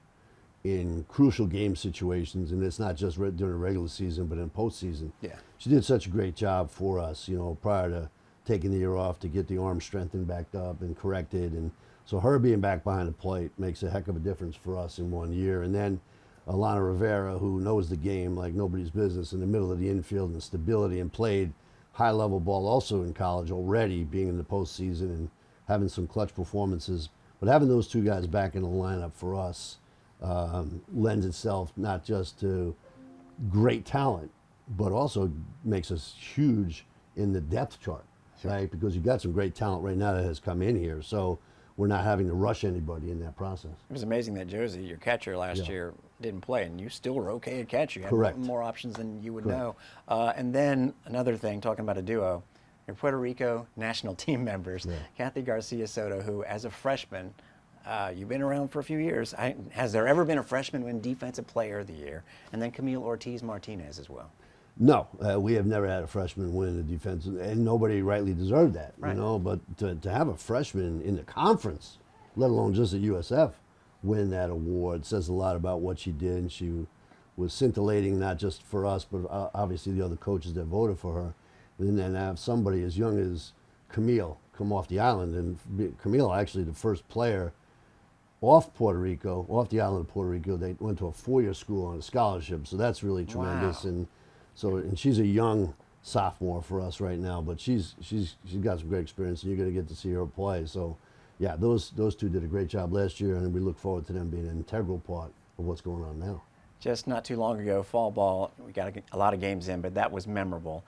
in crucial game situations, and it's not just during the regular season, but in postseason. Yeah. She did such a great job for us, prior to taking the year off to get the arm strengthened back up and corrected. And so her being back behind the plate makes a heck of a difference for us in 1 year. And then Alana Rivera, who knows the game like nobody's business in the middle of the infield and stability, and played high-level ball also in college already, being in the postseason and having some clutch performances. But having those 2 guys back in the lineup for us lends itself not just to great talent, but also makes us huge in the depth chart, right? Because you've got some great talent right now that has come in here. So we're not having to rush anybody in that process. It was amazing that Josie, your catcher last year, didn't play, and you still were okay at catcher. You had Correct. more options than you would know. And then another thing, talking about a duo, your Puerto Rico national team members, Kathy Garcia Soto, who as a freshman, you've been around for a few years. Has there ever been a freshman win Defensive Player of the Year? And then Camille Ortiz Martinez as well. No, we have never had a freshman win the defensive, and nobody rightly deserved that, Right. But to have a freshman in the conference, let alone just at USF, win that award says a lot about what she did. And she was scintillating, not just for us, but obviously the other coaches that voted for her. And then have somebody as young as Camille come off the island, and Camille actually the first player off Puerto Rico, off the island of Puerto Rico. They went to a 4-year school on a scholarship, so that's really tremendous. Wow. And she's a young sophomore for us right now, but she's got some great experience, and you're going to get to see her play. So, yeah, those 2 did a great job last year, and we look forward to them being an integral part of what's going on now. Just not too long ago, fall ball, we got a lot of games in, but that was memorable.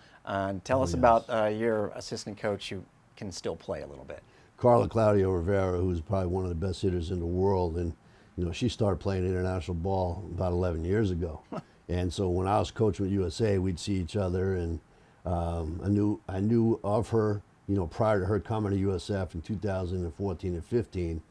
Tell us about your assistant coach who can still play a little bit. Carla Claudio Rivera, who's probably one of the best hitters in the world, and she started playing international ball about 11 years ago. And so when I was coaching with USA, we'd see each other, and I knew of her, prior to her coming to USF in 2014 and 15.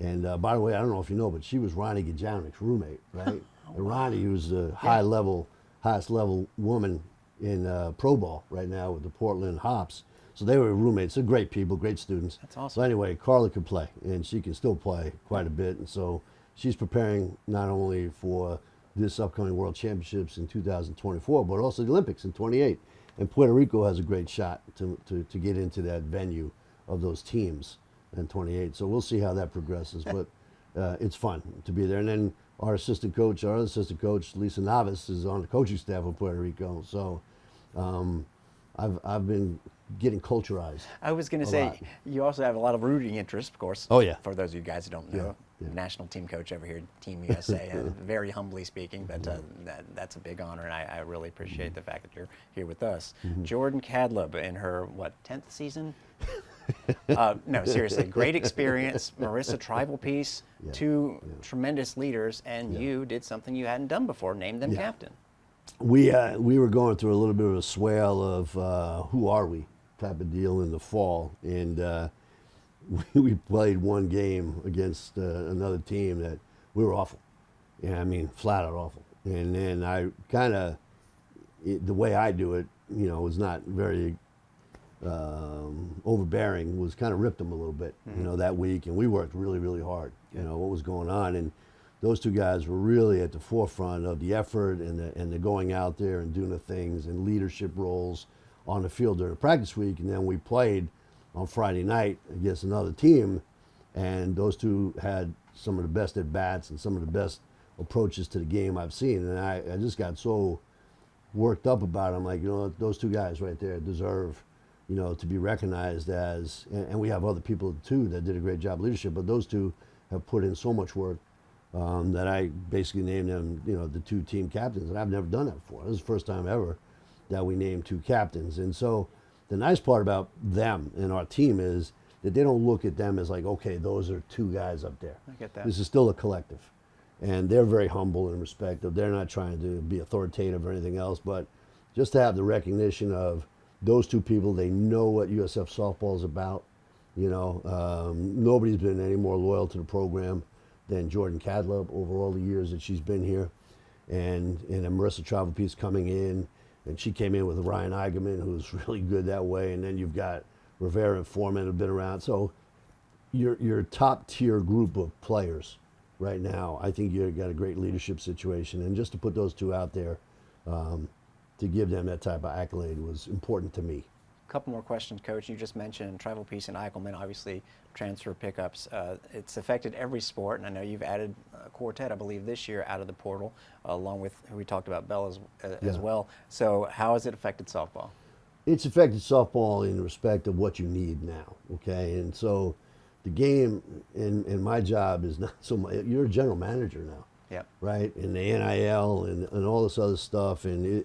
And by the way, I don't know if you know, but she was Ronnie Gajanovic's roommate, right? And Ronnie, who's the highest level woman in pro ball right now with the Portland Hops. So they were roommates. They're great people, great students. That's awesome. So anyway, Carla can play, and she can still play quite a bit. And so she's preparing not only for this upcoming World Championships in 2024, but also the Olympics in 28. And Puerto Rico has a great shot to get into that venue of those teams in 28. So we'll see how that progresses. But it's fun to be there. And then our other assistant coach, Lisa Navas, is on the coaching staff of Puerto Rico. So I've been getting culturized. I was going to a say, lot. you also have a lot of rooting interest, of course. Oh, yeah. For those of you guys who don't know, national team coach over here, Team USA, very humbly speaking, but that's a big honor, and I really appreciate the fact that you're here with us. Jordan Cadleb in her, 10th season? No, seriously, great experience. Marissa, tribal piece, two tremendous leaders, and you did something you hadn't done before, named them captain. We were going through a little bit of a swell of who are we type of deal in the fall, and we played one game against another team that we were awful. Yeah, I mean, flat out awful. And then I kind of, the way I do it, was not very overbearing, was kind of ripped them a little bit, that week. And we worked really, really hard, what was going on. And those two guys were really at the forefront of the effort and the going out there and doing the things and leadership roles on the field during the practice week. And then we played on Friday night against another team, and those two had some of the best at-bats and some of the best approaches to the game I've seen. And I just got so worked up about it. I'm like, those two guys right there deserve, to be recognized as, and we have other people too that did a great job of leadership, but those two have put in so much work that I basically named them, the two team captains. And I've never done that before. This is the first time ever that we named two captains. And so the nice part about them and our team is that they don't look at them as like, okay, those are two guys up there. I get that. This is still a collective. And they're very humble and respectful. They're not trying to be authoritative or anything else, but just to have the recognition of those two people, they know what USF softball is about. Nobody's been any more loyal to the program than Jordan Cadleb over all the years that she's been here. And Marissa Travelpiece coming in, and she came in with Ryan Eigerman, who's really good that way. And then you've got Rivera and Foreman who've been around. So your top tier group of players right now, I think you've got a great leadership situation. And just to put those two out there, to give them that type of accolade was important to me. A couple more questions, Coach. You just mentioned Travel Piece and Eichelman, obviously transfer pickups. It's affected every sport, and I know you've added a quartet, I believe, this year out of the portal, along with who we talked about, Bell, as well. So how has it affected softball? It's affected softball in respect of what you need now, okay? And so the game, and my job is not so much, you're a general manager now, right? And the NIL and all this other stuff, and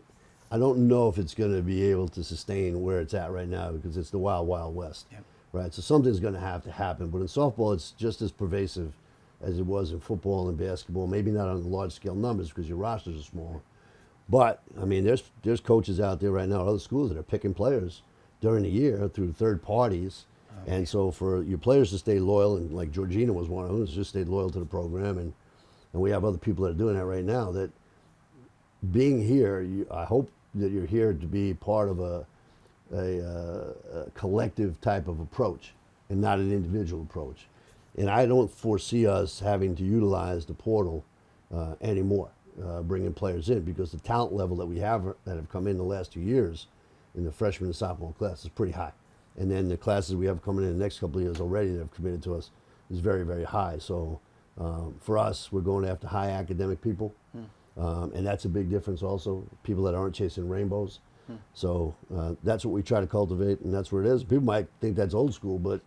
I don't know if it's going to be able to sustain where it's at right now because it's the wild, wild west, right? So something's going to have to happen. But in softball, it's just as pervasive as it was in football and basketball. Maybe not on the large-scale numbers because your rosters are smaller. But, I mean, there's coaches out there right now at other schools that are picking players during the year through third parties. And so for your players to stay loyal, and like Georgina was one of them, who's just stayed loyal to the program, and we have other people that are doing that right now, that being here, I hope that you're here to be part of a collective type of approach and not an individual approach. And I don't foresee us having to utilize the portal anymore, bringing players in, because the talent level that we have that have come in the last 2 years in the freshman and sophomore class is pretty high. And then the classes we have coming in the next couple of years already that have committed to us is very, very high. So for us, we're going after high academic people. And that's a big difference also, people that aren't chasing rainbows. So that's what we try to cultivate, and that's where it is. People might think that's old school, but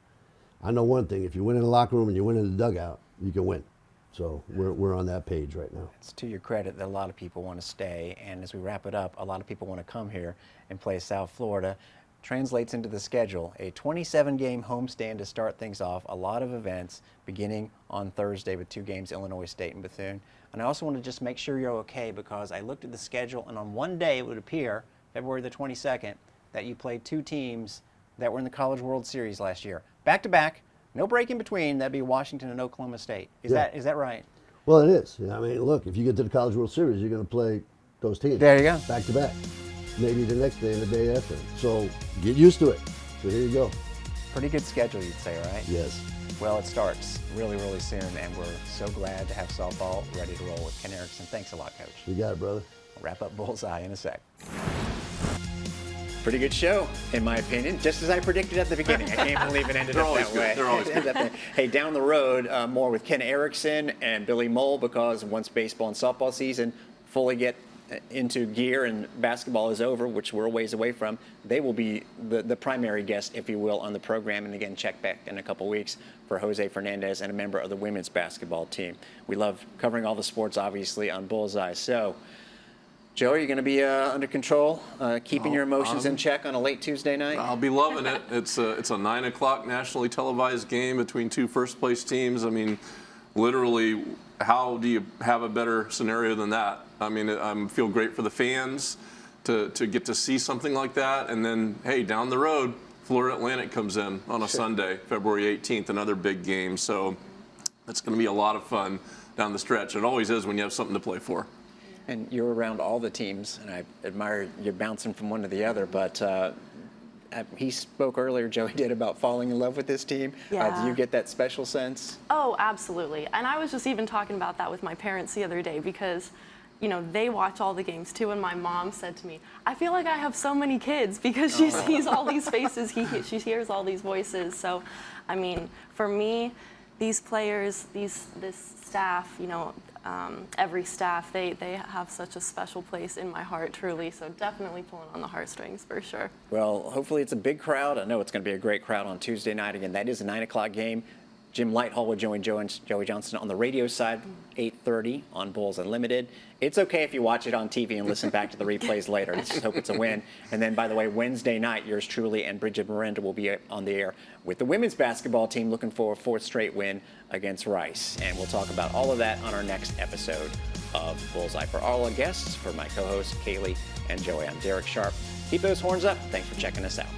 I know one thing: if you win in the locker room and you win in the dugout, you can win. So we're on that page right now. It's to your credit that a lot of people want to stay, and as we wrap it up, a lot of people want to come here and play South Florida. Translates into the schedule, a 27-game homestand to start things off, a lot of events beginning on Thursday with 2 games, Illinois State and Bethune. And I also want to just make sure you're okay, because I looked at the schedule, and on one day it would appear, February the 22nd, that you played 2 teams that were in the College World Series last year. Back-to-back, no break in between. That'd be Washington and Oklahoma State. Is that right? Well, it is. I mean, look, if you get to the College World Series, you're going to play those teams. There you go. Back-to-back. Maybe the next day and the day after. So get used to it. So here you go. Pretty good schedule, you'd say, right? Yes. Well, it starts really, really soon, and we're so glad to have softball ready to roll with Ken Eriksen. Thanks a lot, Coach. You got it, brother. We'll wrap up BullsEYE in a sec. Pretty good show, in my opinion, just as I predicted at the beginning. I can't believe it ended up that way. They're always good. Hey, down the road, more with Ken Eriksen and Billy Mole, because once baseball and softball season fully get into gear and basketball is over, which we're a ways away from, they will be the primary guest, if you will, on the program. And again, check back in a couple weeks for Jose Fernandez and a member of the women's basketball team. We love covering all the sports, obviously, on BullsEYE. So, Joe, are you going to be under control, keeping your emotions in check on a late Tuesday night? I'll be loving it. It's a 9 o'clock nationally televised game between two first-place teams. I mean, literally, how do you have a better scenario than that? I mean, I feel great for the fans to get to see something like that. And then, hey, down the road, Florida Atlantic comes in on a Sunday, February 18th, another big game. So it's going to be a lot of fun down the stretch. It always is when you have something to play for. And you're around all the teams, and I admire you bouncing from one to the other. But he spoke earlier, Joey did, about falling in love with this team. Yeah. Do you get that special sense? Oh, absolutely. And I was just even talking about that with my parents the other day because, you know, they watch all the games too. And my mom said to me, I feel like I have so many kids because she sees all these faces, she hears all these voices. So, I mean, for me, these players, this staff, you know, every staff, they have such a special place in my heart, truly. So definitely pulling on the heartstrings for sure. Well, hopefully it's a big crowd. I know it's going to be a great crowd on Tuesday night. Again, that is a 9 o'clock game. Jim Lighthall with Joey Johnston on the radio side, 8:30 on Bulls Unlimited. It's okay if you watch it on TV and listen back to the replays later. Let's just hope it's a win. And then, by the way, Wednesday night, yours truly and Bridget Miranda will be on the air with the women's basketball team looking for a 4th straight win against Rice. And we'll talk about all of that on our next episode of BullsEYE. For all our guests, for my co-hosts, Caylee and Joey, I'm Darek Sharp. Keep those horns up. Thanks for checking us out.